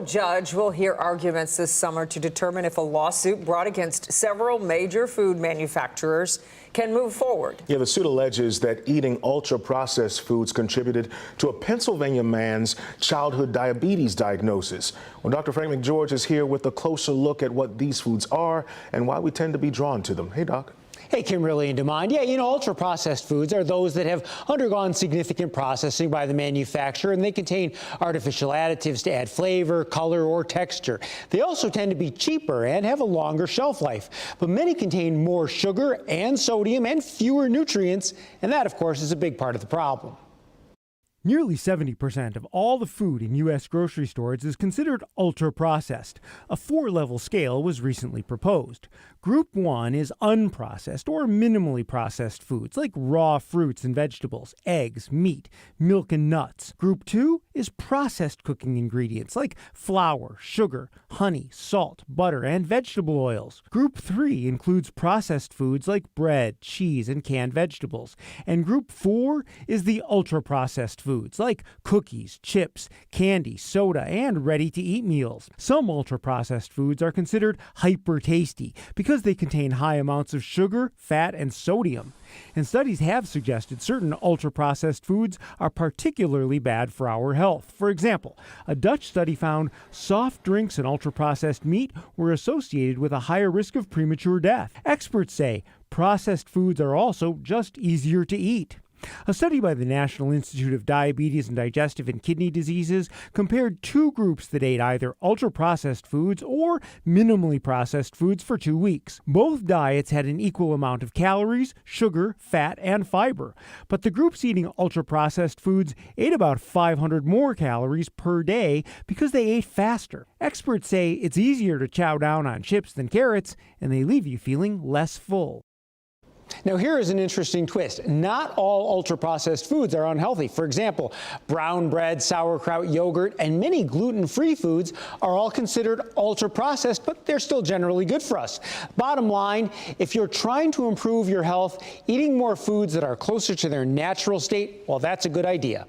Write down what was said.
Judge will hear arguments this summer to determine if a lawsuit brought against several major food manufacturers can move forward. Yeah, the suit alleges that eating ultra-processed foods contributed to a Pennsylvania man's childhood diabetes diagnosis. Well, Dr. Frank McGeorge is here with a closer look at what these foods are and why we tend to be drawn to them. Hey, Doc. Hey, Kimberly and DeMond. Yeah, ultra-processed foods are those that have undergone significant processing by the manufacturer, and they contain artificial additives to add flavor, color, or texture. They also tend to be cheaper and have a longer shelf life, but many contain more sugar and sodium and fewer nutrients, and that, of course, is a big part of the problem. Nearly 70% of all the food in U.S. grocery stores is considered ultra-processed. A 4-level scale was recently proposed. Group 1 is unprocessed or minimally processed foods like raw fruits and vegetables, eggs, meat, milk, and nuts. Group 2 is processed cooking ingredients like flour, sugar, honey, salt, butter, and vegetable oils. Group 3 includes processed foods like bread, cheese, and canned vegetables. And Group 4 is the ultra-processed foods like cookies, chips, candy, soda, and ready-to-eat meals. Some ultra-processed foods are considered hyper-tasty because they contain high amounts of sugar, fat, and sodium. And studies have suggested certain ultra-processed foods are particularly bad for our health. For example, a Dutch study found soft drinks and ultra-processed meat were associated with a higher risk of premature death. Experts say processed foods are also just easier to eat. A study by the National Institute of Diabetes and Digestive and Kidney Diseases compared two groups that ate either ultra-processed foods or minimally processed foods for 2 weeks. Both diets had an equal amount of calories, sugar, fat, and fiber, but the groups eating ultra-processed foods ate about 500 more calories per day because they ate faster. Experts say it's easier to chow down on chips than carrots, and they leave you feeling less full. Now, here is an interesting twist. Not all ultra-processed foods are unhealthy. For example, brown bread, sauerkraut, yogurt, and many gluten-free foods are all considered ultra-processed, but they're still generally good for us. Bottom line, if you're trying to improve your health, eating more foods that are closer to their natural state, well, that's a good idea.